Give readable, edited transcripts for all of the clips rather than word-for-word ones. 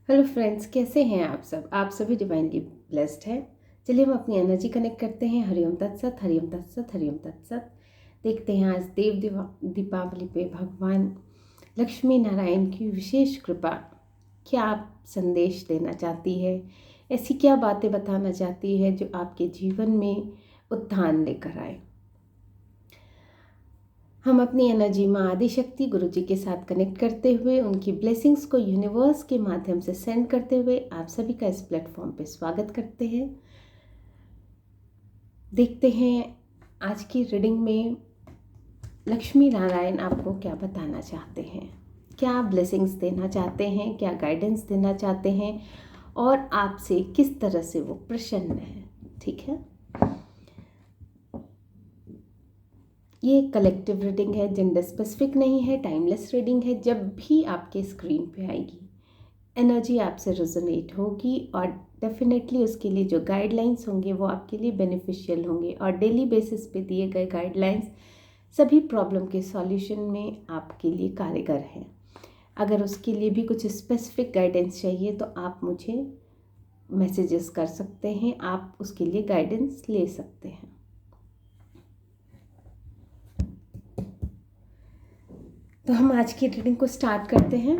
Hello friends, कैसे हैं आप सब? आप सभी डिवाइनली ब्लेस्ड हैं। चलिए हम अपनी एनर्जी कनेक्ट करते हैं। हरिओम तत्सत, हरिओम तत्सत, हरिओम तत्सत। देखते हैं आज दीपावली पे भगवान लक्ष्मी नारायण की विशेष कृपा क्या आप संदेश देना चाहती है, ऐसी क्या बातें बताना चाहती है जो आपके जीवन में उत्थान लेकर आए। हम अपनी एनर्जी माँ आदिशक्ति गुरु जी के साथ कनेक्ट करते हुए उनकी ब्लेसिंग्स को यूनिवर्स के माध्यम से सेंड करते हुए आप सभी का इस प्लेटफॉर्म पे स्वागत करते हैं। देखते हैं आज की रीडिंग में लक्ष्मी नारायण आपको क्या बताना चाहते हैं, क्या ब्लेसिंग्स देना चाहते हैं, क्या गाइडेंस देना चाहते हैं और आपसे किस तरह से वो प्रसन्न है। ठीक है, ये कलेक्टिव रीडिंग है, जेंडर स्पेसिफिक नहीं है, टाइमलेस रीडिंग है। जब भी आपके स्क्रीन पे आएगी एनर्जी आपसे रेजोनेट होगी और डेफिनेटली उसके लिए जो गाइडलाइंस होंगे वो आपके लिए बेनिफिशियल होंगे और डेली बेसिस पे दिए गए गाइडलाइंस सभी प्रॉब्लम के सॉल्यूशन में आपके लिए कारगर हैं। अगर उसके लिए भी कुछ स्पेसिफिक गाइडेंस चाहिए तो आप मुझे मैसेजेस कर सकते हैं, आप उसके लिए गाइडेंस ले सकते हैं। तो हम आज की रीडिंग को स्टार्ट करते हैं।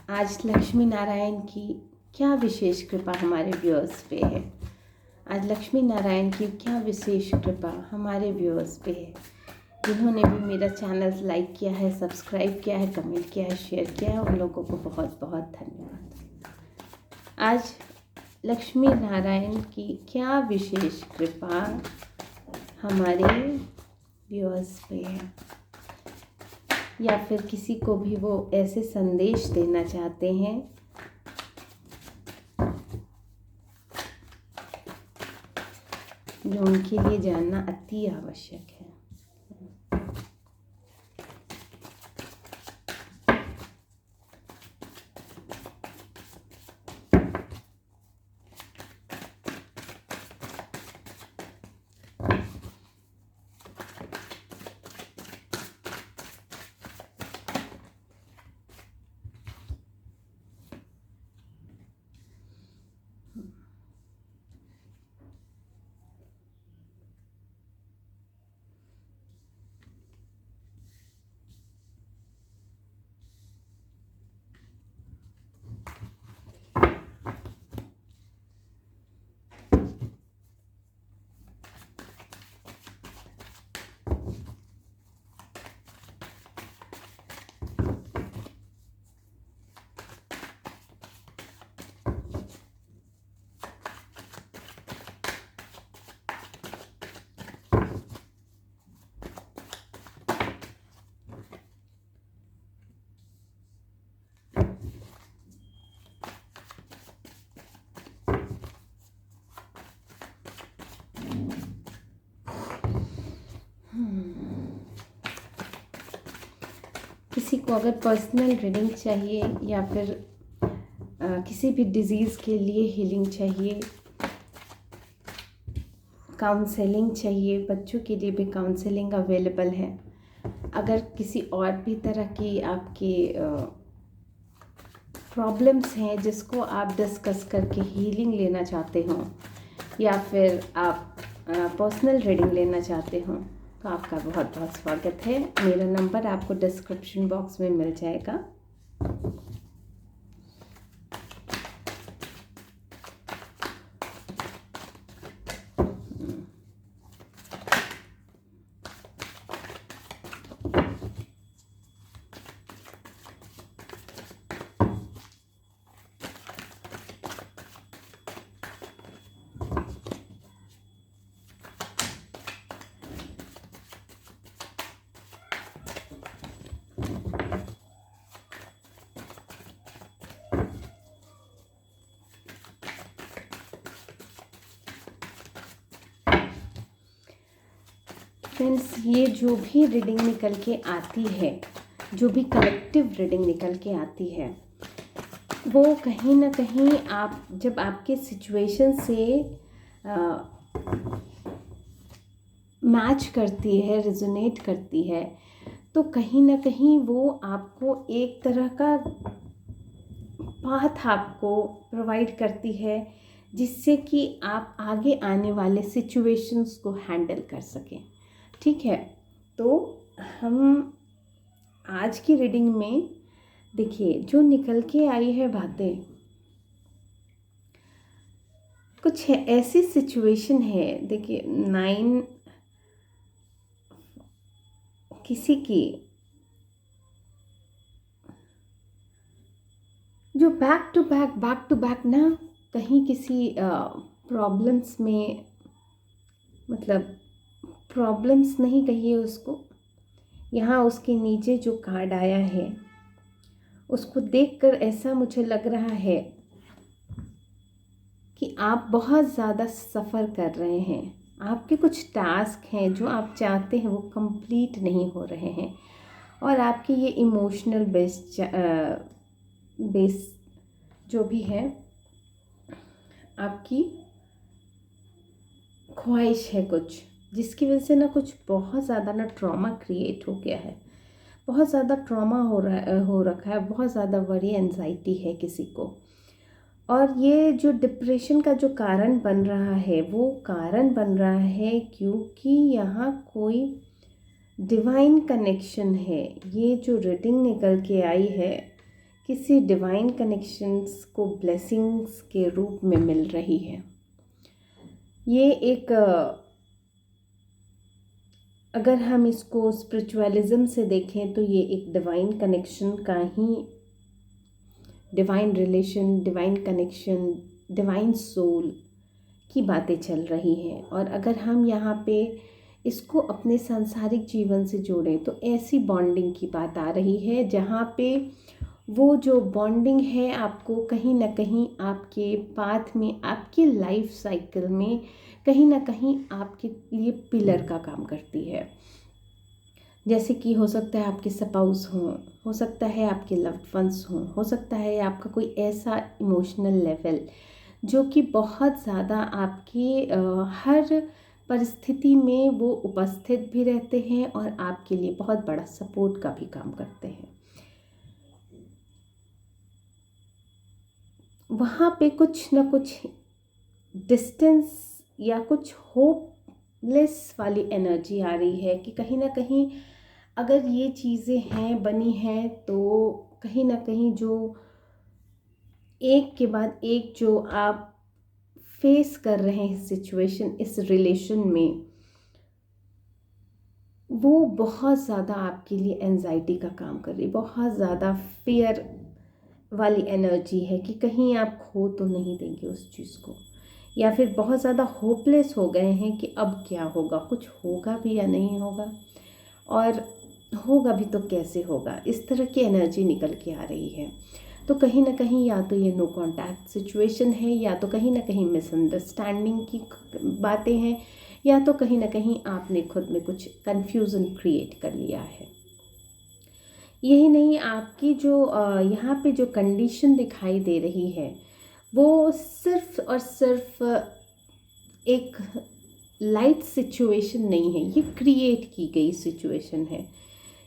आज लक्ष्मी नारायण की क्या विशेष कृपा हमारे व्यूअर्स पे है। आज लक्ष्मी नारायण की क्या विशेष कृपा हमारे व्यूअर्स पे है, जिन्होंने भी मेरा चैनल लाइक किया है, सब्सक्राइब किया है, कमेंट किया है, शेयर किया है, उन लोगों को बहुत बहुत धन्यवाद। आज लक्ष्मी नारायण की क्या विशेष कृपा हमारे व्यूअर्स पे है, या फिर किसी को भी वो ऐसे संदेश देना चाहते हैं जो उनके लिए जानना अति आवश्यक है। किसी को अगर पर्सनल रीडिंग चाहिए या फिर किसी भी डिज़ीज़ के लिए हीलिंग चाहिए, काउंसलिंग चाहिए, बच्चों के लिए भी काउंसलिंग अवेलेबल है। अगर किसी और भी तरह की आपकी प्रॉब्लम्स हैं जिसको आप डिस्कस करके हीलिंग लेना चाहते हो, या फिर आप पर्सनल रीडिंग लेना चाहते हो, तो आपका बहुत बहुत स्वागत है। मेरा नंबर आपको डिस्क्रिप्शन बॉक्स में मिल जाएगा। फ्रेंड्स, ये जो भी रीडिंग निकल के आती है, जो भी कलेक्टिव रीडिंग निकल के आती है, वो कहीं ना कहीं आप जब आपके सिचुएशन से मैच करती है, रिजोनेट करती है, तो कहीं ना कहीं वो आपको एक तरह का पाथ आपको प्रोवाइड करती है, जिससे कि आप आगे आने वाले सिचुएशंस को हैंडल कर सकें। ठीक है, तो हम आज की रीडिंग में देखिए जो निकल के आई है बातें, कुछ है ऐसी सिचुएशन है। देखिए 9 किसी की जो बैक टू बैक ना कहीं किसी प्रॉब्लम्स में, मतलब प्रॉब्लम्स नहीं कहिए उसको, यहाँ उसके नीचे जो कार्ड आया है उसको देखकर ऐसा मुझे लग रहा है कि आप बहुत ज़्यादा सफ़र कर रहे हैं। आपके कुछ टास्क हैं जो आप चाहते हैं वो कंप्लीट नहीं हो रहे हैं, और आपके ये इमोशनल बेस जो भी है, आपकी ख्वाहिश है कुछ, जिसकी वजह से ना कुछ बहुत ज़्यादा ना ट्रॉमा क्रिएट हो गया है, बहुत ज़्यादा ट्रॉमा हो रखा है, बहुत ज़्यादा वरी एंजाइटी है किसी को। और ये जो डिप्रेशन का जो कारण बन रहा है वो कारण बन रहा है क्योंकि यहाँ कोई डिवाइन कनेक्शन है। ये जो रीडिंग निकल के आई है किसी डिवाइन कनेक्शंस को ब्लेसिंग्स के रूप में मिल रही है। ये एक अगर हम इसको स्पिरिचुअलिज्म से देखें तो ये एक डिवाइन कनेक्शन का ही, divine relation, divine connection, divine soul की बातें चल रही हैं। और अगर हम यहाँ पे इसको अपने सांसारिक जीवन से जोड़ें तो ऐसी बॉन्डिंग की बात आ रही है जहाँ पे वो जो बॉन्डिंग है आपको कहीं ना कहीं आपके पाथ में, आपके लाइफ साइकिल में कहीं ना कहीं आपके लिए पिलर का काम करती है। जैसे कि हो सकता है आपके स्पाउस हों, हो सकता है आपके लव्ड वंस हों, हो सकता है आपका कोई ऐसा इमोशनल लेवल जो कि बहुत ज़्यादा आपके हर परिस्थिति में वो उपस्थित भी रहते हैं और आपके लिए बहुत बड़ा सपोर्ट का भी काम करते हैं। वहाँ पे कुछ ना कुछ डिस्टेंस या कुछ होपलेस वाली एनर्जी आ रही है कि कहीं ना कहीं अगर ये चीज़ें हैं बनी हैं तो कहीं ना कहीं जो एक के बाद एक जो आप फेस कर रहे हैं सिचुएशन इस रिलेशन में, वो बहुत ज़्यादा आपके लिए एंजाइटी का काम कर रही है, बहुत ज़्यादा फियर वाली एनर्जी है कि कहीं आप खो तो नहीं देंगे उस चीज़ को, या फिर बहुत ज़्यादा होपलेस हो गए हैं कि अब क्या होगा, कुछ होगा भी या नहीं होगा, और होगा भी तो कैसे होगा, इस तरह की एनर्जी निकल के आ रही है। तो कहीं ना कहीं या तो ये नो कांटेक्ट सिचुएशन है, या तो कहीं ना कहीं मिसअंडरस्टैंडिंग की बातें हैं, या तो कहीं ना कहीं आपने खुद में कुछ कन्फ्यूज़न क्रिएट कर लिया है। यही नहीं, आपकी जो यहाँ पे जो कंडीशन दिखाई दे रही है वो सिर्फ और सिर्फ एक लाइट सिचुएशन नहीं है, ये क्रिएट की गई सिचुएशन है।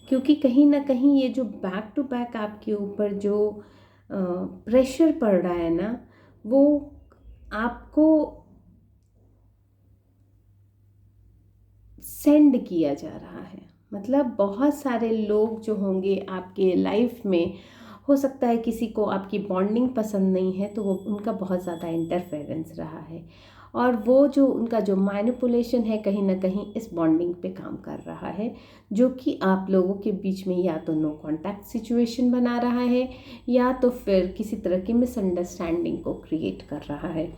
क्योंकि कहीं ना कहीं ये जो बैक टू बैक आपके ऊपर जो प्रेशर पड़ रहा है ना, वो आपको सेंड किया जा रहा है। मतलब बहुत सारे लोग जो होंगे आपके लाइफ में, हो सकता है किसी को आपकी बॉन्डिंग पसंद नहीं है तो वो उनका बहुत ज़्यादा इंटरफेरेंस रहा है, और वो जो उनका जो मैनिपुलेशन है कहीं ना कहीं इस बॉन्डिंग पे काम कर रहा है, जो कि आप लोगों के बीच में या तो नो कांटेक्ट सिचुएशन बना रहा है या तो फिर किसी तरह की मिसअंडरस्टैंडिंग को क्रिएट कर रहा है,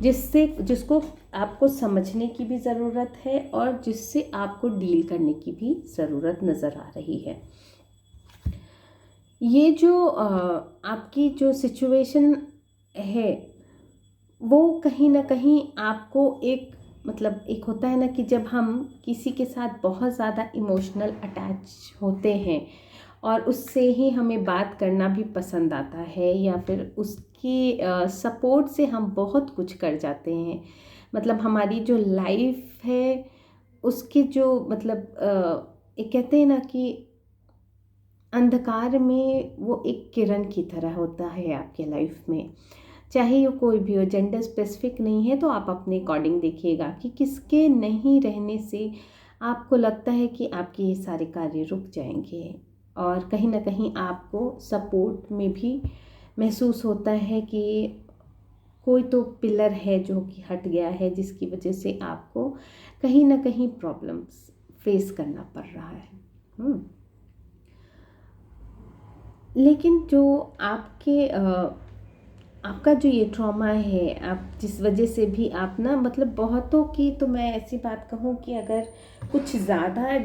जिसको आपको समझने की भी ज़रूरत है और जिससे आपको डील करने की भी ज़रूरत नज़र आ रही है। ये जो आपकी जो सिचुएशन है वो कहीं ना कहीं आपको एक, मतलब एक होता है ना कि जब हम किसी के साथ बहुत ज़्यादा इमोशनल अटैच होते हैं और उससे ही हमें बात करना भी पसंद आता है, या फिर उसकी सपोर्ट से हम बहुत कुछ कर जाते हैं, मतलब हमारी जो लाइफ है उसके जो मतलब एक कहते हैं ना कि अंधकार में वो एक किरण की तरह होता है आपके लाइफ में। चाहे वो कोई भी हो, जेंडर स्पेसिफिक नहीं है, तो आप अपने अकॉर्डिंग देखिएगा कि किसके नहीं रहने से आपको लगता है कि आपके ये सारे कार्य रुक जाएंगे, और कहीं ना कहीं आपको सपोर्ट में भी महसूस होता है कि कोई तो पिलर है जो कि हट गया है, जिसकी वजह से आपको कहीं ना कहीं प्रॉब्लम्स फेस करना पड़ रहा है। लेकिन जो आपका जो ये ट्रॉमा है, आप जिस वजह से भी आप ना, मतलब बहुतों की, तो मैं ऐसी बात कहूँ कि अगर कुछ ज़्यादा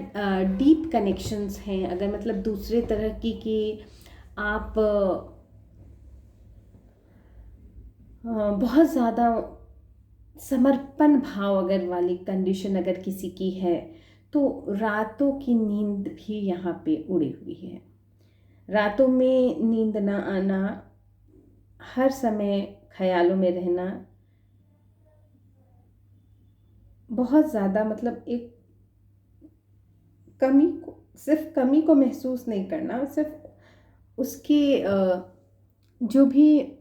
डीप कनेक्शंस हैं, अगर मतलब दूसरे तरह की कि आप बहुत ज़्यादा समर्पण भाव अगर वाली कंडीशन अगर किसी की है, तो रातों की नींद भी यहाँ पे उड़ी हुई है। रातों में नींद ना आना, हर समय ख्यालों में रहना, बहुत ज़्यादा मतलब एक सिर्फ कमी को महसूस नहीं करना, सिर्फ उसकी जो भी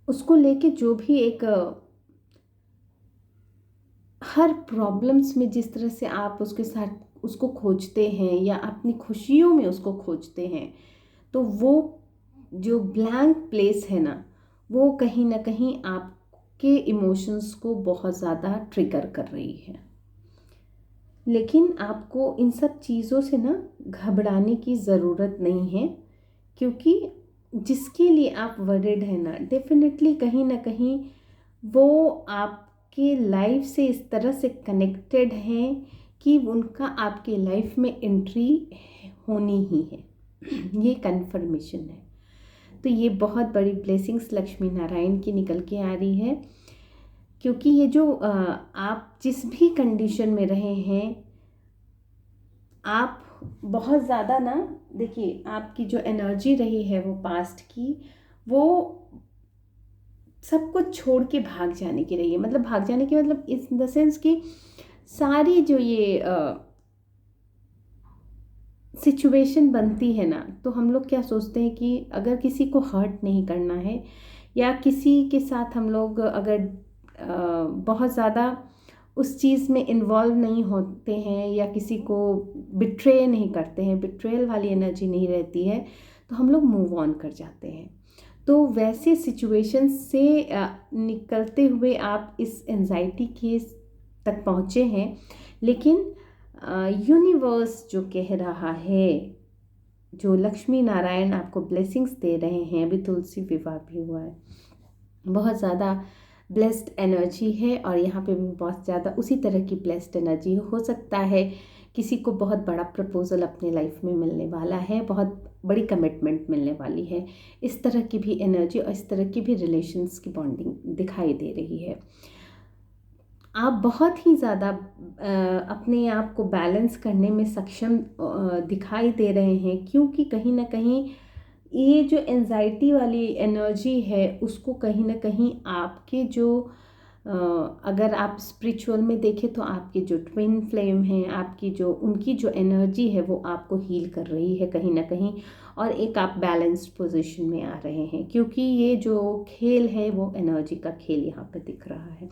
उसको लेके जो भी एक हर प्रॉब्लम्स में जिस तरह से आप उसके साथ उसको खोजते हैं या अपनी खुशियों में उसको खोजते हैं, तो वो जो ब्लैंक प्लेस है ना, वो कहीं ना कहीं आपके इमोशंस को बहुत ज़्यादा ट्रिगर कर रही है। लेकिन आपको इन सब चीज़ों से ना घबराने की ज़रूरत नहीं है, क्योंकि जिसके लिए आप वरिड हैं ना, डेफिनेटली कहीं ना कहीं वो आपके लाइफ से इस तरह से कनेक्टेड हैं कि उनका आपके लाइफ में एंट्री होनी ही है। ये कन्फर्मेशन है। तो ये बहुत बड़ी ब्लेसिंग्स लक्ष्मी नारायण की निकल के आ रही है, क्योंकि ये जो आप जिस भी कंडीशन में रहे हैं, आप बहुत ज़्यादा ना, देखिए आपकी जो एनर्जी रही है वो पास्ट की, वो सब कुछ छोड़ के भाग जाने की रही है। मतलब भाग जाने की मतलब इस द सेंस कि सारी जो ये सिचुएशन बनती है ना, तो हम लोग क्या सोचते हैं कि अगर किसी को हर्ट नहीं करना है, या किसी के साथ हम लोग अगर बहुत ज़्यादा उस चीज़ में इन्वॉल्व नहीं होते हैं, या किसी को बिट्रे नहीं करते हैं, बिट्रेयल वाली एनर्जी नहीं रहती है, तो हम लोग मूव ऑन कर जाते हैं। तो वैसे सिचुएशन से निकलते हुए आप इस एंजाइटी के तक पहुँचे हैं। लेकिन यूनिवर्स जो कह रहा है, जो लक्ष्मी नारायण आपको ब्लेसिंग्स दे रहे हैं, अभी तुलसी विवाह भी हुआ है, बहुत ज़्यादा ब्लेस्ड एनर्जी है, और यहाँ पे भी बहुत ज़्यादा उसी तरह की ब्लेस्ड एनर्जी हो सकता है। किसी को बहुत बड़ा प्रपोजल अपने लाइफ में मिलने वाला है, बहुत बड़ी कमिटमेंट मिलने वाली है, इस तरह की भी एनर्जी और इस तरह की भी रिलेशंस की बॉन्डिंग दिखाई दे रही है। आप बहुत ही ज़्यादा अपने आप को बैलेंस करने में सक्षम दिखाई दे रहे हैं, क्योंकि कहीं ना कहीं ये जो एंजाइटी वाली एनर्जी है, उसको कहीं ना कहीं आपके जो अगर आप स्पिरिचुअल में देखें तो आपके जो ट्विन फ्लेम हैं, आपकी जो उनकी जो एनर्जी है, वो आपको हील कर रही है कहीं ना कहीं, और एक आप बैलेंस्ड पोजीशन में आ रहे हैं, क्योंकि ये जो खेल है वो एनर्जी का खेल यहाँ पे दिख रहा है।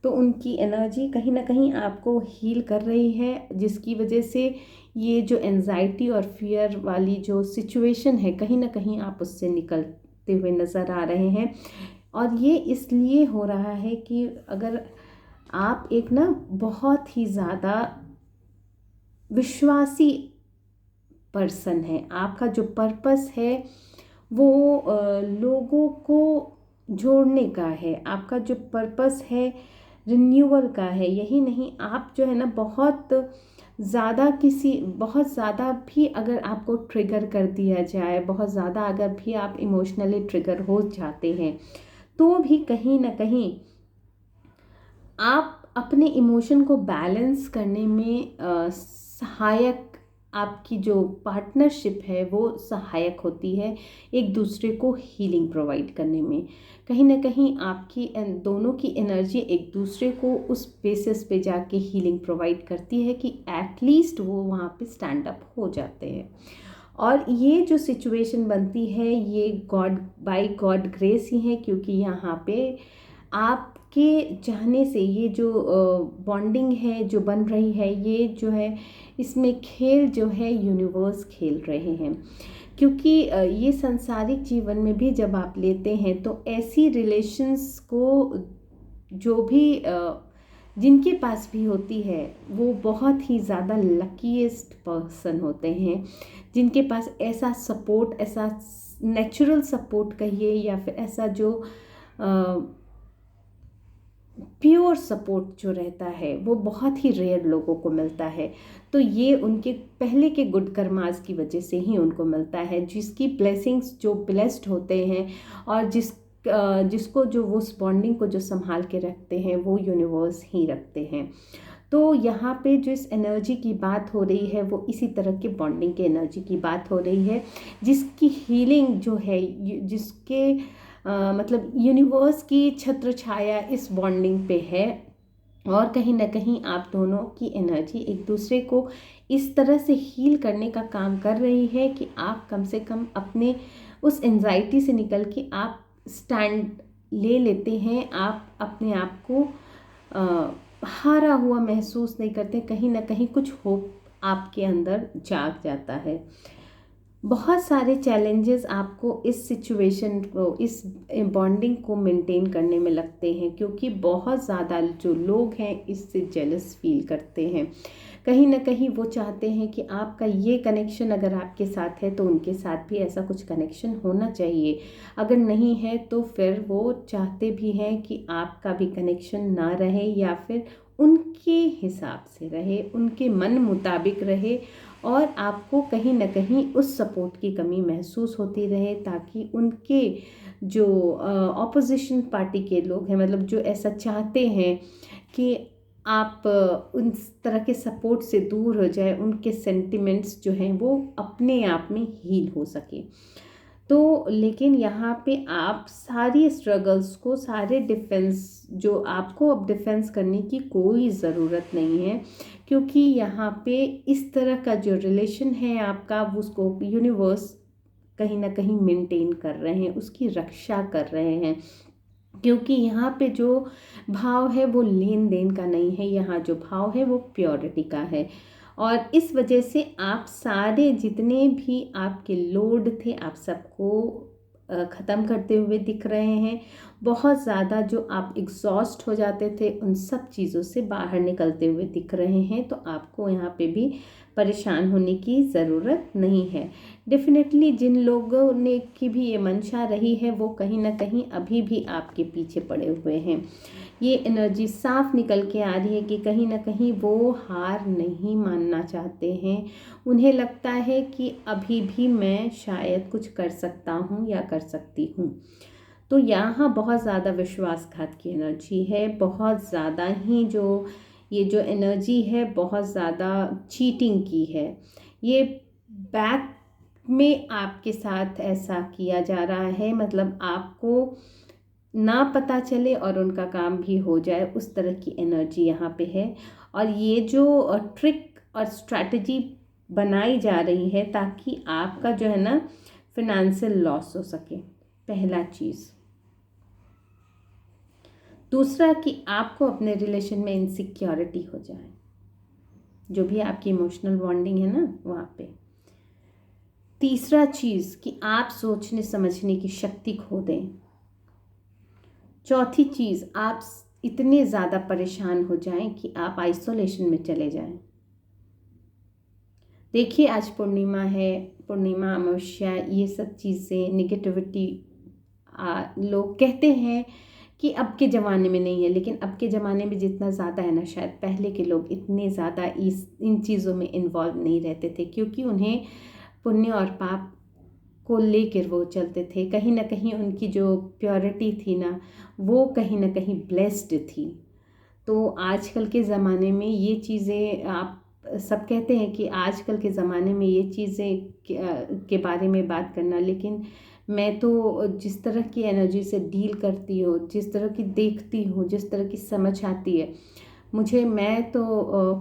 तो उनकी एनर्जी कहीं ना कहीं आपको हील कर रही है, जिसकी वजह से ये जो एंजाइटी और फियर वाली जो सिचुएशन है, कहीं ना कहीं आप उससे निकलते हुए नज़र आ रहे हैं। और ये इसलिए हो रहा है कि अगर आप एक ना बहुत ही ज़्यादा विश्वासी पर्सन है, आपका जो पर्पस है वो लोगों को जोड़ने का है, आपका जो पर्पस है रिन्यूअल का है। यही नहीं, आप जो है ना बहुत ज़्यादा भी अगर आपको ट्रिगर कर दिया जाए, बहुत ज़्यादा अगर भी आप इमोशनली ट्रिगर हो जाते हैं, तो भी कहीं ना कहीं आप अपने इमोशन को बैलेंस करने में सहायक आपकी जो पार्टनरशिप है वो सहायक होती है एक दूसरे को हीलिंग प्रोवाइड करने में। कहीं ना कहीं आपकी दोनों की एनर्जी एक दूसरे को उस बेसिस पे जाके हीलिंग प्रोवाइड करती है कि एटलीस्ट वो वहाँ पे स्टैंड अप हो जाते हैं। और ये जो सिचुएशन बनती है ये गॉड बाय गॉड ग्रेस ही है, क्योंकि यहाँ पे आपके चाहने से ये जो बॉन्डिंग है जो बन रही है, ये जो है इसमें खेल जो है यूनिवर्स खेल रहे हैं। क्योंकि ये सांसारिक जीवन में भी जब आप लेते हैं तो ऐसी रिलेशंस को जो भी जिनके पास भी होती है वो बहुत ही ज़्यादा लकीएस्ट पर्सन होते हैं, जिनके पास ऐसा सपोर्ट, ऐसा नेचुरल सपोर्ट कहिए या फिर ऐसा जो प्योर सपोर्ट जो रहता है वो बहुत ही रेयर लोगों को मिलता है। तो ये उनके पहले के गुड कर्मास की वजह से ही उनको मिलता है, जिसकी ब्लेसिंग्स जो ब्लेस्ड होते हैं और जिसको जो वो उस बॉन्डिंग को जो संभाल के रखते हैं वो यूनिवर्स ही रखते हैं। तो यहाँ पे जो इस एनर्जी की बात हो रही है वो इसी तरह के बॉन्डिंग के एनर्जी की बात हो रही है, जिसकी हीलिंग जो है जिसके मतलब यूनिवर्स की छत्र छाया इस बॉन्डिंग पे है। और कहीं ना कहीं आप दोनों की एनर्जी एक दूसरे को इस तरह से हील करने का काम कर रही है कि आप कम से कम अपने उस एंजाइटी से निकल के आप स्टैंड ले लेते हैं। आप अपने आप को हारा हुआ महसूस नहीं करते, कहीं ना कहीं कुछ होप आपके अंदर जाग जाता है। बहुत सारे चैलेंजेस आपको इस सिचुएशन को, इस बॉन्डिंग को मेंटेन करने में लगते हैं, क्योंकि बहुत ज़्यादा जो लोग हैं इससे जेलस फील करते हैं। कहीं ना कहीं वो चाहते हैं कि आपका ये कनेक्शन अगर आपके साथ है तो उनके साथ भी ऐसा कुछ कनेक्शन होना चाहिए, अगर नहीं है तो फिर वो चाहते भी हैं कि आपका भी कनेक्शन ना रहे या फिर उनके हिसाब से रहे, उनके मन मुताबिक रहे, और आपको कहीं ना कहीं उस सपोर्ट की कमी महसूस होती रहे, ताकि उनके जो ऑपोजिशन पार्टी के लोग हैं, मतलब जो ऐसा चाहते हैं कि आप उन तरह के सपोर्ट से दूर हो जाए, उनके सेंटिमेंट्स जो हैं वो अपने आप में हील हो सके। तो लेकिन यहाँ पे आप सारी स्ट्रगल्स को, सारे डिफेंस जो आपको अब डिफेंस करने की कोई ज़रूरत नहीं है, क्योंकि यहाँ पे इस तरह का जो रिलेशन है आपका उसको यूनिवर्स कहीं ना कहीं मेंटेन कर रहे हैं, उसकी रक्षा कर रहे हैं। क्योंकि यहाँ पे जो भाव है वो लेन देन का नहीं है, यहाँ जो भाव है वो प्योरिटी का है। और इस वजह से आप सारे जितने भी आपके लोड थे आप सबको ख़त्म करते हुए दिख रहे हैं। बहुत ज़्यादा जो आप एग्जॉस्ट हो जाते थे उन सब चीज़ों से बाहर निकलते हुए दिख रहे हैं। तो आपको यहाँ पे भी परेशान होने की ज़रूरत नहीं है। डेफिनेटली जिन लोगों ने की भी ये मंशा रही है वो कहीं ना कहीं अभी भी आपके पीछे पड़े हुए हैं। ये एनर्जी साफ निकल के आ रही है कि कहीं ना कहीं वो हार नहीं मानना चाहते हैं। उन्हें लगता है कि अभी भी मैं शायद कुछ कर सकता हूँ या कर सकती हूँ। तो यहाँ बहुत ज़्यादा विश्वासघात की एनर्जी है, बहुत ज़्यादा ही जो ये जो एनर्जी है बहुत ज़्यादा चीटिंग की है। ये बैक में आपके साथ ऐसा किया जा रहा है, मतलब आपको ना पता चले और उनका काम भी हो जाए, उस तरह की एनर्जी यहाँ पे है। और ये जो ट्रिक और स्ट्रैटेजी बनाई जा रही है ताकि आपका जो है ना फिनेंशियल लॉस हो सके, पहला चीज़। दूसरा कि आपको अपने रिलेशन में इनसिक्योरिटी हो जाए, जो भी आपकी इमोशनल बॉन्डिंग है ना वहाँ पे। तीसरा चीज़ कि आप सोचने समझने की शक्ति खो दें। चौथी चीज़ आप इतने ज़्यादा परेशान हो जाएं कि आप आइसोलेशन में चले जाएं। देखिए आज पूर्णिमा है, पूर्णिमा अमावस्या ये सब चीज़ें नेगेटिविटी लोग कहते हैं कि अब के ज़माने में नहीं है, लेकिन अब के ज़माने में जितना ज़्यादा है ना, शायद पहले के लोग इतने ज़्यादा इन चीज़ों में इन्वॉल्व नहीं रहते थे, क्योंकि उन्हें पुण्य और पाप को लेकर वो चलते थे। कहीं ना कहीं उनकी जो प्योरिटी थी ना वो कहीं ना कहीं ब्लेस्ड थी। तो आजकल के ज़माने में ये चीज़ें आप सब कहते हैं कि आजकल के ज़माने में ये चीज़ें के बारे में बात करना, लेकिन मैं तो जिस तरह की एनर्जी से डील करती हूँ, जिस तरह की देखती हूँ, जिस तरह की समझ आती है मैं तो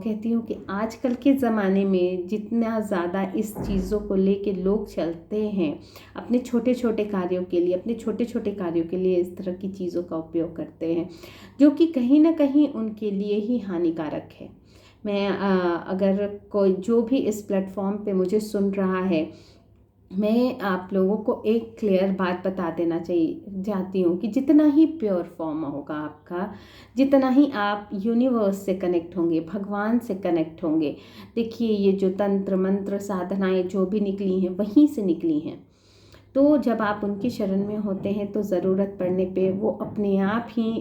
कहती हूँ कि आजकल के ज़माने में जितना ज़्यादा इस चीज़ों को लेके लोग चलते हैं, अपने छोटे छोटे कार्यों के लिए, अपने छोटे छोटे कार्यों के लिए इस तरह की चीज़ों का उपयोग करते हैं, जो कि कहीं ना कहीं उनके लिए ही हानिकारक है। मैं अगर कोई जो भी इस प्लेटफॉर्म पे मुझे सुन रहा है, मैं आप लोगों को एक क्लियर बात बता देना चाहिए चाहती हूँ कि जितना ही प्योर फॉर्म होगा आपका, जितना ही आप यूनिवर्स से कनेक्ट होंगे, भगवान से कनेक्ट होंगे, देखिए ये जो तंत्र मंत्र साधनाएं जो भी निकली हैं वहीं से निकली हैं। तो जब आप उनकी शरण में होते हैं तो ज़रूरत पड़ने पे वो अपने आप ही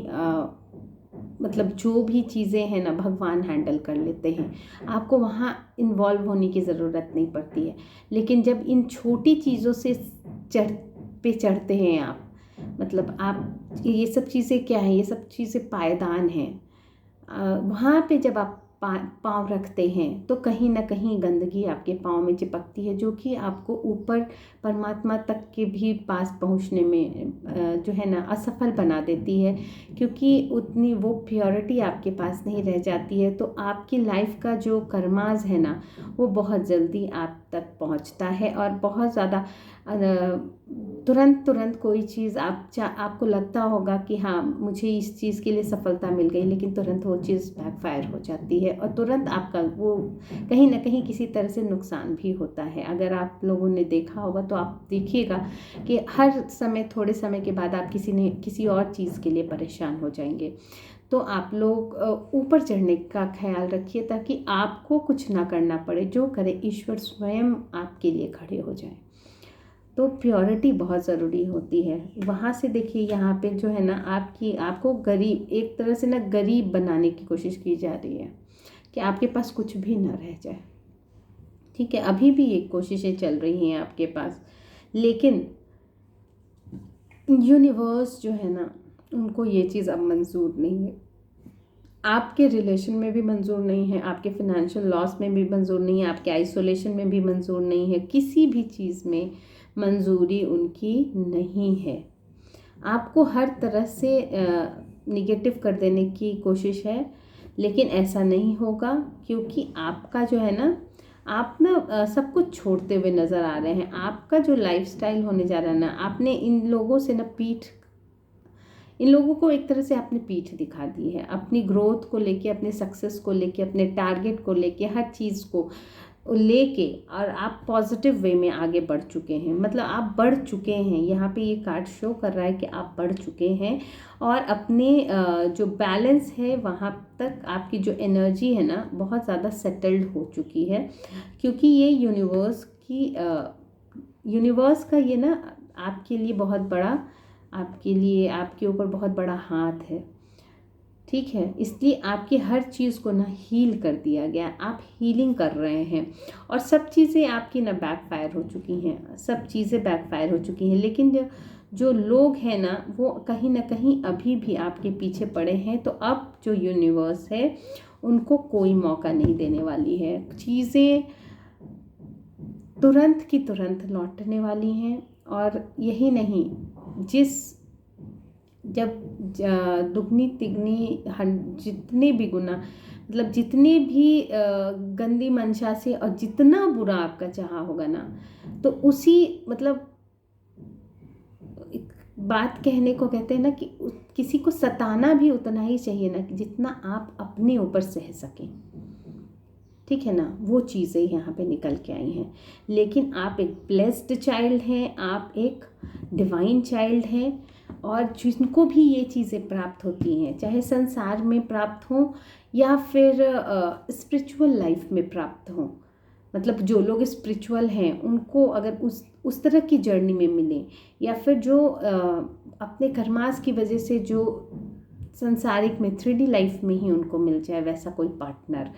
मतलब जो भी चीज़ें हैं ना, भगवान हैंडल कर लेते हैं। आपको वहाँ इन्वॉल्व होने की ज़रूरत नहीं पड़ती है। लेकिन जब इन छोटी चीज़ों से चढ़ते हैं आप, मतलब आप ये सब चीज़ें क्या है, ये सब चीज़ें पायदान हैं। वहाँ पे जब आप पाँव रखते हैं तो कहीं ना कहीं गंदगी आपके पाँव में चिपकती है, जो कि आपको ऊपर परमात्मा तक के भी पास पहुँचने में जो है ना असफल बना देती है, क्योंकि उतनी वो प्योरिटी आपके पास नहीं रह जाती है। तो आपकी लाइफ का जो कर्माज है ना, वो बहुत जल्दी आप तक पहुँचता है और बहुत ज़्यादा तुरंत कोई चीज़ आपको लगता होगा कि हाँ मुझे इस चीज़ के लिए सफलता मिल गई, लेकिन तुरंत वो चीज़ बैकफायर हो जाती है और तुरंत आपका वो कहीं ना कहीं किसी तरह से नुकसान भी होता है। अगर आप लोगों ने देखा होगा तो आप देखिएगा कि हर समय थोड़े समय के बाद आप किसी और चीज़ के लिए परेशान हो जाएंगे। तो आप लोग ऊपर चढ़ने का ख्याल रखिए ताकि आपको कुछ ना करना पड़े, जो करे ईश्वर स्वयं आपके लिए खड़े हो जाए। तो प्योरिटी बहुत ज़रूरी होती है। वहाँ से देखिए यहाँ पे जो है ना आपको गरीब, एक तरह से ना गरीब बनाने की कोशिश की जा रही है कि आपके पास कुछ भी ना रह जाए। ठीक है, अभी भी ये कोशिशें चल रही हैं आपके पास, लेकिन यूनिवर्स जो है ना उनको ये चीज़ अब मंजूर नहीं है। आपके रिलेशन में भी मंजूर नहीं है, आपके फिनेंशियल लॉस में भी मंजूर नहीं है, आपके आइसोलेशन में भी मंजूर नहीं है, किसी भी चीज़ में मंजूरी उनकी नहीं है। आपको हर तरह से निगेटिव कर देने की कोशिश है, लेकिन ऐसा नहीं होगा, क्योंकि आपका जो है ना, आप ना सब कुछ छोड़ते हुए नज़र आ रहे हैं। आपका जो लाइफस्टाइल होने जा रहा है ना, आपने इन लोगों से ना इन लोगों को एक तरह से आपने पीठ दिखा दी है, अपनी ग्रोथ को लेके, अपने सक्सेस को लेके, अपने टारगेट को लेके, हर चीज़ को लेके, और आप पॉजिटिव वे में आगे बढ़ चुके हैं। मतलब आप बढ़ चुके हैं, यहाँ पे ये कार्ड शो कर रहा है कि आप बढ़ चुके हैं और अपने जो बैलेंस है वहाँ तक आपकी जो एनर्जी है ना बहुत ज़्यादा सेटल्ड हो चुकी है, क्योंकि ये यूनिवर्स का ये ना आपके लिए बहुत बड़ा, आपके ऊपर बहुत बड़ा हाथ है। ठीक है, इसलिए आपकी हर चीज़ को ना हील कर दिया गया, आप हीलिंग कर रहे हैं और सब चीज़ें आपकी ना बैकफायर हो चुकी हैं, सब चीज़ें बैकफायर हो चुकी हैं। लेकिन जो लोग हैं ना वो कहीं ना कहीं अभी भी आपके पीछे पड़े हैं, तो अब जो यूनिवर्स है उनको कोई मौका नहीं देने वाली है। चीज़ें तुरंत की तुरंत लौटने वाली हैं। और यही नहीं, जब दुगनी तिगनी जितने भी गुना, मतलब जितने भी गंदी मंशा से और जितना बुरा आपका चाहा होगा ना, तो उसी मतलब एक बात कहने को कहते हैं ना कि किसी को सताना भी उतना ही चाहिए ना जितना आप अपने ऊपर सह सकें। ठीक है ना, वो चीज़ें यहाँ पे निकल के आई हैं। लेकिन आप एक ब्लेस्ड चाइल्ड हैं, आप एक डिवाइन चाइल्ड हैं, और जिनको भी ये चीज़ें प्राप्त होती हैं, चाहे संसार में प्राप्त हों या फिर स्पिरिचुअल लाइफ में प्राप्त हों, मतलब जो लोग स्पिरिचुअल हैं उनको अगर उस तरह की जर्नी में मिलें, या फिर जो अपने कर्मास की वजह से जो संसारिक में 3D लाइफ में ही उनको मिल जाए वैसा कोई पार्टनर,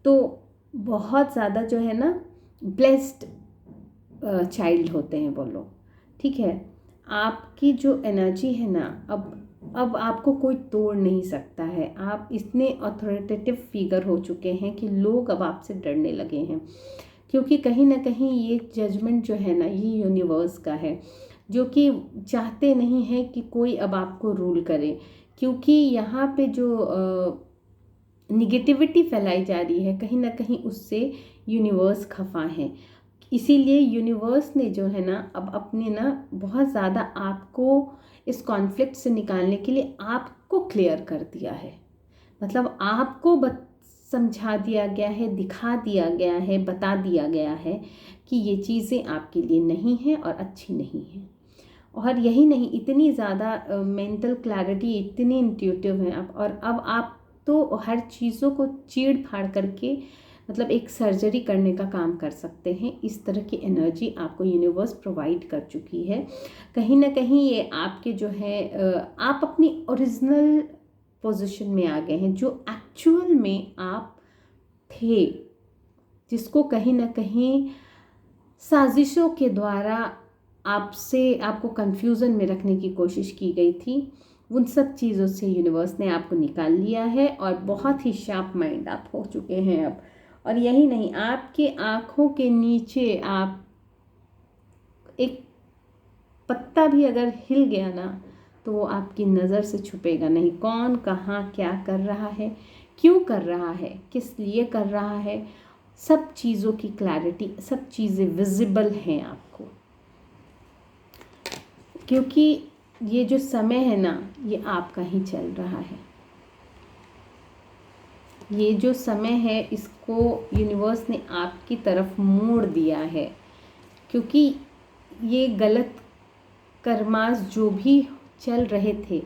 तो बहुत ज़्यादा जो है ना ब्लेस्ड चाइल्ड होते हैं वो लोग। ठीक है, आपकी जो एनर्जी है ना अब अब आपको कोई तोड़ नहीं सकता है। आप इतने अथॉरिटेटिव फिगर हो चुके हैं कि लोग अब आपसे डरने लगे हैं, क्योंकि कहीं ना कहीं ये जजमेंट जो है ना, ये यूनिवर्स का है, जो कि चाहते नहीं हैं कि कोई अब आपको रूल करे। क्योंकि यहाँ पे जो निगेटिविटी फैलाई जा रही है, कहीं ना कहीं उससे यूनिवर्स खफा है। इसीलिए यूनिवर्स ने जो है ना, अब अपने ना बहुत ज़्यादा आपको इस कॉन्फ्लिक्ट से निकालने के लिए आपको क्लियर कर दिया है। मतलब आपको समझा दिया गया है, दिखा दिया गया है, बता दिया गया है कि ये चीज़ें आपके लिए नहीं हैं और अच्छी नहीं हैं। और यही नहीं, इतनी ज़्यादा मेंटल क्लैरिटी, इतनी इंट्यूटिव है आप। और अब आप तो हर चीज़ों को चीड़ फाड़ करके मतलब एक सर्जरी करने का काम कर सकते हैं। इस तरह की एनर्जी आपको यूनिवर्स प्रोवाइड कर चुकी है। कहीं ना कहीं ये आपके जो है आप अपनी ओरिजिनल पोजीशन में आ गए हैं, जो एक्चुअल में आप थे, जिसको कहीं ना कहीं साजिशों के द्वारा आपको कंफ्यूजन में रखने की कोशिश की गई थी। उन सब चीज़ों से यूनिवर्स ने आपको निकाल लिया है और बहुत ही शार्प माइंड आप हो चुके हैं अब। और यही नहीं, आपके आँखों के नीचे आप एक पत्ता भी अगर हिल गया ना, तो वो आपकी नज़र से छुपेगा नहीं। कौन कहाँ क्या कर रहा है, क्यों कर रहा है, किस लिए कर रहा है, सब चीज़ों की क्लैरिटी, सब चीज़ें विजिबल हैं आपको। क्योंकि ये जो समय है ना, ये आपका ही चल रहा है। ये जो समय है, इसको यूनिवर्स ने आपकी तरफ मोड़ दिया है। क्योंकि ये गलत कर्मास जो भी चल रहे थे,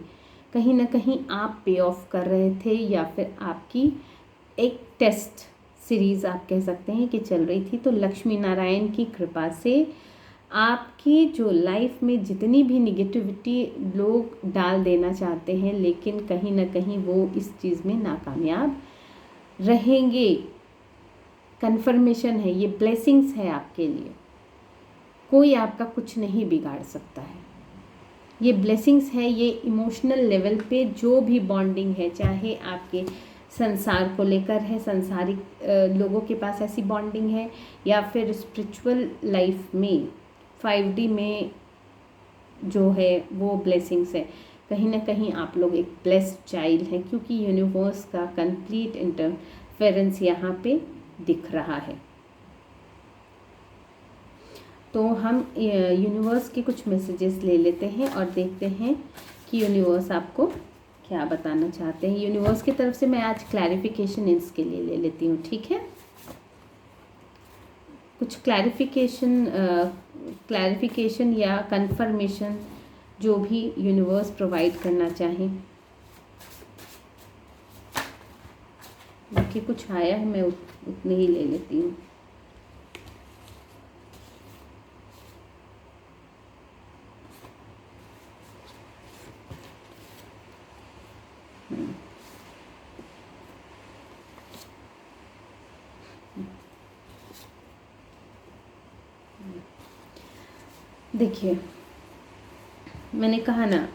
कहीं ना कहीं आप पे ऑफ कर रहे थे, या फिर आपकी एक टेस्ट सीरीज़ आप कह सकते हैं कि चल रही थी। तो लक्ष्मी नारायण की कृपा से आपकी जो लाइफ में जितनी भी निगेटिविटी लोग डाल देना चाहते हैं, लेकिन कहीं ना कहीं वो इस चीज़ में नाकामयाब रहेंगे। कन्फर्मेशन है, ये ब्लेसिंग्स है आपके लिए। कोई आपका कुछ नहीं बिगाड़ सकता है। ये ब्लेसिंग्स है, ये इमोशनल लेवल पे जो भी बॉन्डिंग है, चाहे आपके संसार को लेकर है, संसारिक लोगों के पास ऐसी बॉन्डिंग है, या फिर स्पिरिचुअल लाइफ में 5D में जो है वो ब्लेसिंग्स है। कहीं ना कहीं आप लोग एक ब्लेस्ड चाइल्ड हैं, क्योंकि यूनिवर्स का कंप्लीट इंटरफेरेंस यहाँ पे दिख रहा है। तो हम यूनिवर्स के कुछ मैसेजेस ले लेते हैं और देखते हैं कि यूनिवर्स आपको क्या बताना चाहते हैं। यूनिवर्स की तरफ से मैं आज क्लैरिफिकेशन इसके लिए ले लेती हूँ, ठीक है। कुछ क्लैरिफिकेशन या कंफर्मेशन जो भी यूनिवर्स प्रोवाइड करना चाहें। बाकी कुछ आया है, मैं उतने ही ले लेती हूँ। देखिए, मैंने कहा ना,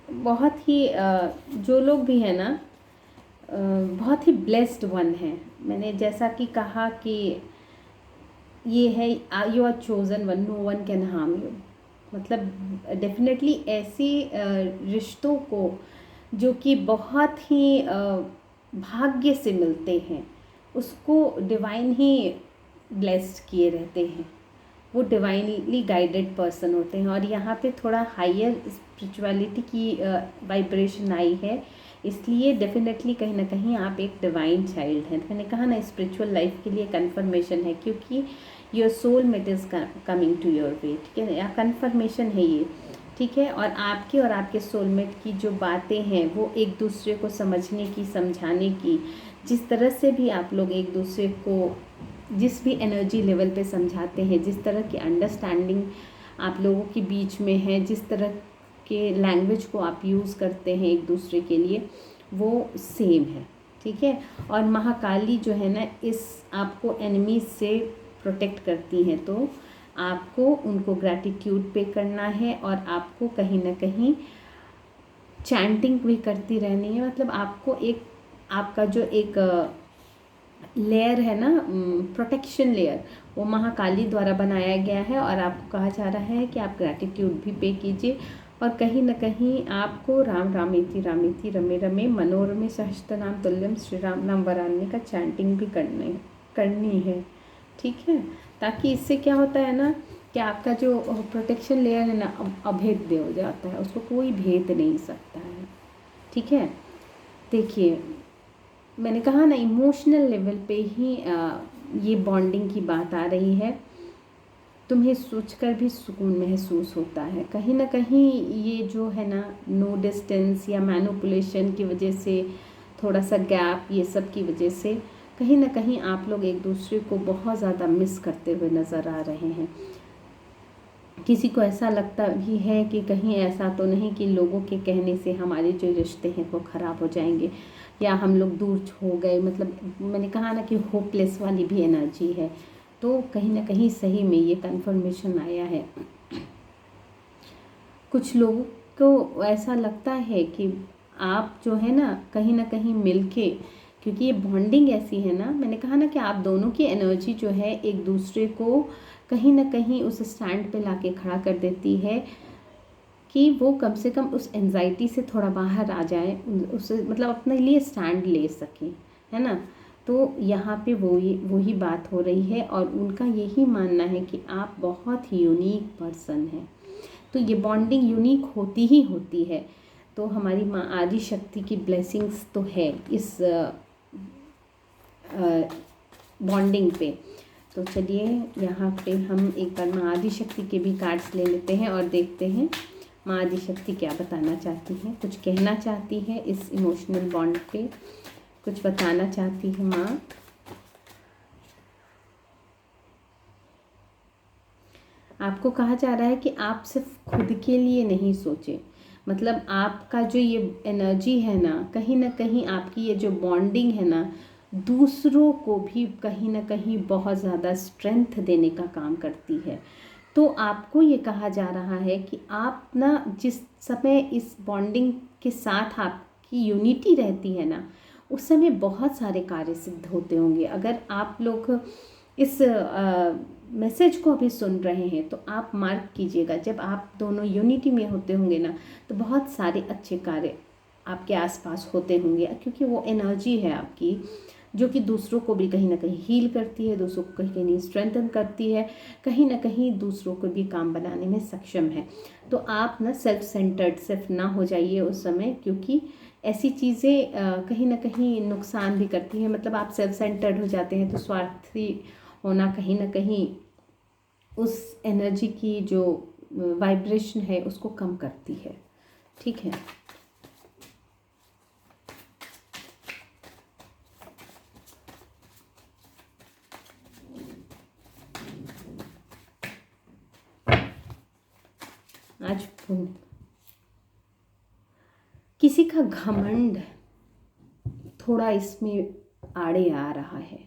बहुत ही जो लोग भी हैं ना, बहुत ही ब्लेस्ड वन हैं। मैंने जैसा कि कहा कि ये है, you are chosen one, no one can harm you. मतलब डेफिनेटली ऐसे रिश्तों को जो कि बहुत ही भाग्य से मिलते हैं, उसको डिवाइन ही ब्लेस्ड किए रहते हैं। वो डिवाइनली गाइडेड पर्सन होते हैं। और यहाँ पे थोड़ा हायर स्पिरिचुअलिटी की वाइब्रेशन आई है, इसलिए डेफिनेटली कहीं ना कहीं आप एक डिवाइन चाइल्ड हैं। मैंने कहा ना, स्पिरिचुअल लाइफ के लिए कंफर्मेशन है, क्योंकि your soulmate is coming to your way, ठीक है ना, या कंफर्मेशन है ये, ठीक है। और आपके सोलमेट की जो बातें हैं, वो एक दूसरे को समझने की, समझाने की, जिस तरह से भी आप लोग एक दूसरे को जिस भी एनर्जी लेवल पे समझाते हैं, जिस तरह की अंडरस्टैंडिंग आप लोगों के बीच में है, जिस तरह के लैंग्वेज को आप यूज़ करते हैं एक दूसरे के लिए, वो सेम है, ठीक है। और महाकाली जो है ना, इस आपको एनिमीज से प्रोटेक्ट करती हैं। तो आपको उनको ग्रैटिट्यूड पे करना है और आपको कहीं ना कहीं चैंटिंग भी करती रहनी है। मतलब आपको एक आपका जो एक लेयर है ना, प्रोटेक्शन लेयर, वो महाकाली द्वारा बनाया गया है और आपको कहा जा रहा है कि आप ग्रैटिट्यूड भी पे कीजिए और कहीं ना कहीं आपको राम रामेति रमे रमे मनोरमे सहस्त्रनाम तुल्यम श्री राम नाम वरान्य का चैंटिंग भी करनी है। ठीक है, ताकि इससे क्या होता है ना कि आपका जो प्रोटेक्शन लेयर है ना अभेद्य हो जाता है, उसको कोई भेद नहीं सकता है। ठीक है, देखिए मैंने कहा ना इमोशनल लेवल पे ही ये बॉन्डिंग की बात आ रही है। तुम्हें सोचकर भी सुकून महसूस होता है। कहीं ना कहीं ये जो है ना नो डिस्टेंस या मैनिपुलेशन की वजह से, थोड़ा सा गैप, ये सब की वजह से कहीं ना कहीं आप लोग एक दूसरे को बहुत ज़्यादा मिस करते हुए नज़र आ रहे हैं। किसी को ऐसा लगता भी है कि कहीं ऐसा तो नहीं कि लोगों के कहने से हमारे जो रिश्ते हैं वो ख़राब हो जाएंगे या हम लोग दूर हो गए। मतलब मैंने कहा ना कि होपलेस वाली भी एनर्जी है। तो कहीं ना कहीं सही में ये कन्फर्मेशन आया है। कुछ लोगों को ऐसा लगता है कि आप जो है ना कहीं मिलके, क्योंकि ये बॉन्डिंग ऐसी है ना, मैंने कहा ना कि आप दोनों की एनर्जी जो है एक दूसरे को कहीं ना कहीं उस स्टैंड पे लाके खड़ा कर देती है कि वो कम से कम उस एंजाइटी से थोड़ा बाहर आ जाए, उसे मतलब अपने लिए स्टैंड ले सके, है ना। तो यहाँ पे वही बात हो रही है और उनका यही मानना है कि आप बहुत ही यूनिक पर्सन हैं। तो ये बॉन्डिंग यूनिक होती ही होती है। तो हमारी माँ आदि शक्ति की ब्लेसिंग्स तो है इस बॉन्डिंग पे। तो चलिए यहाँ पे हम एक बार माँ आदि शक्ति के भी कार्ड्स ले लेते हैं और देखते हैं माँ आदि शक्ति क्या बताना चाहती हैं, कुछ कहना चाहती है इस इमोशनल बॉन्ड पे, कुछ बताना चाहती है माँ। आपको कहा जा रहा है कि आप सिर्फ खुद के लिए नहीं सोचें। मतलब आपका जो ये एनर्जी है ना कहीं आपकी ये जो बॉन्डिंग है ना दूसरों को भी कहीं ना कहीं बहुत ज़्यादा स्ट्रेंथ देने का काम करती है। तो आपको ये कहा जा रहा है कि आप ना जिस समय इस बॉन्डिंग के साथ आपकी यूनिटी रहती है ना, उस समय बहुत सारे कार्य सिद्ध होते होंगे। अगर आप लोग इस मैसेज को अभी सुन रहे हैं तो आप मार्क कीजिएगा, जब आप दोनों यूनिटी में होते होंगे ना तो बहुत सारे अच्छे कार्य आपके आसपास होते होंगे, क्योंकि वो एनर्जी है आपकी जो कि दूसरों को भी कहीं ना कहीं हील करती है, दूसरों को कहीं कहीं स्ट्रेंथन करती है, कहीं ना कहीं दूसरों को भी काम बनाने में सक्षम है। तो आप ना सेल्फ सेंटर्ड सिर्फ ना हो जाइए उस समय, क्योंकि ऐसी चीज़ें कहीं ना कहीं नुकसान भी करती हैं। मतलब आप सेल्फ सेंटर्ड हो जाते हैं तो स्वार्थी होना कहीं ना कहीं उस एनर्जी की जो वाइब्रेशन है उसको कम करती है। ठीक है, आज किसी का घमंड थोड़ा इसमें आड़े आ रहा है,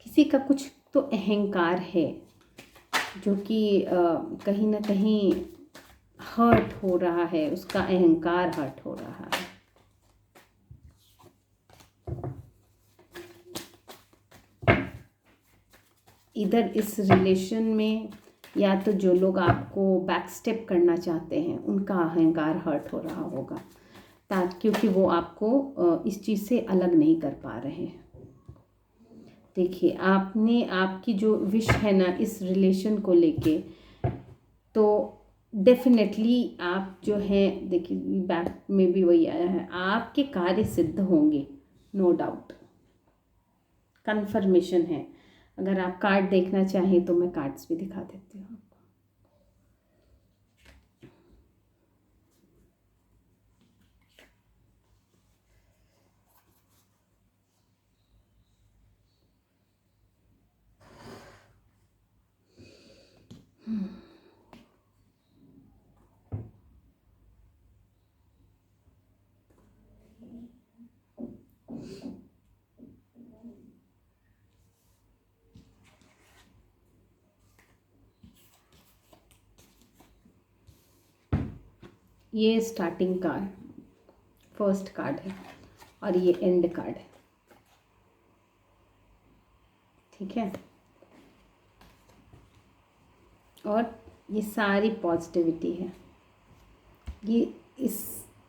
किसी का कुछ तो अहंकार है जो कि कहीं ना कहीं हर्ट हो रहा है, उसका अहंकार हर्ट हो रहा है। इधर इस रिलेशन में या तो जो लोग आपको बैक स्टेप करना चाहते हैं उनका अहंकार हर्ट हो रहा होगा, क्योंकि वो आपको इस चीज़ से अलग नहीं कर पा रहे हैं। देखिए आपने आपकी जो विश है ना इस रिलेशन को लेके, तो डेफिनेटली आप जो है, देखिए बैक में भी वही आया है, आपके कार्य सिद्ध होंगे, नो डाउट, कन्फर्मेशन है। अगर आप कार्ड देखना चाहें तो मैं कार्ड्स भी दिखा देती हूँ। ये स्टार्टिंग का फर्स्ट कार्ड है और ये एंड कार्ड है, ठीक है। और ये सारी पॉजिटिविटी है, ये इस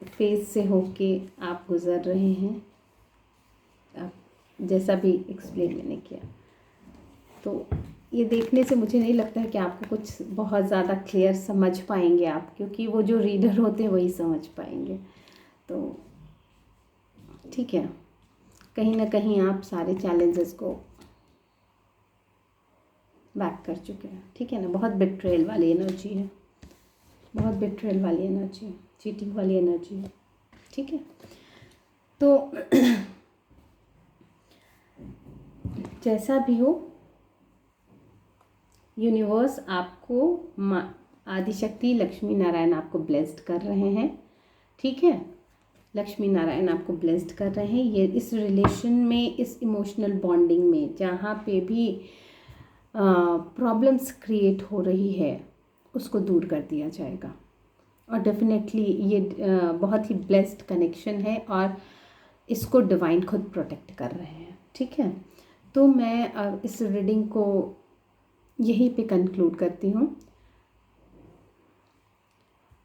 फेज से होके आप गुज़र रहे हैं, आप जैसा भी एक्सप्लेन मैंने किया। तो ये देखने से मुझे नहीं लगता है कि आपको कुछ बहुत ज़्यादा क्लियर समझ पाएंगे आप, क्योंकि वो जो रीडर होते हैं वही समझ पाएंगे। तो ठीक है, कहीं ना कहीं आप सारे चैलेंजेस को बैक कर चुके हैं, ठीक है ना। बहुत बिट्रेयल वाली एनर्जी है, बहुत बिट्रेयल वाली एनर्जी है, चीटिंग वाली एनर्जी है, ठीक है। तो जैसा भी हो, यूनिवर्स आपको आदिशक्ति लक्ष्मी नारायण आपको ब्लेस्ड कर रहे हैं, ठीक है। लक्ष्मी नारायण आपको ब्लेस्ड कर रहे हैं। ये इस रिलेशन में, इस इमोशनल बॉन्डिंग में जहाँ पे भी प्रॉब्लम्स क्रिएट हो रही है उसको दूर कर दिया जाएगा। और डेफिनेटली ये बहुत ही ब्लेस्ड कनेक्शन है और इसको डिवाइन खुद प्रोटेक्ट कर रहे हैं, ठीक है। तो मैं इस रीडिंग को यहीं पे कंक्लूड करती हूँ।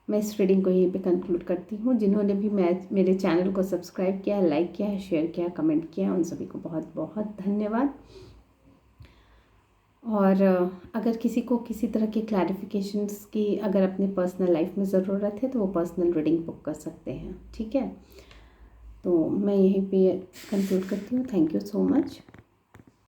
मैं इस रीडिंग को यहीं पे कंक्लूड करती हूँ। जिन्होंने भी मेरे चैनल को सब्सक्राइब किया, लाइक किया, शेयर किया, कमेंट किया, उन सभी को बहुत बहुत धन्यवाद। और अगर किसी को किसी तरह के क्लैरिफिकेशंस की अगर अपने पर्सनल लाइफ में ज़रूरत है तो वो पर्सनल रीडिंग बुक कर सकते हैं, ठीक है। तो मैं यहीं पे कंक्लूड करती हूँ। Thank you so much.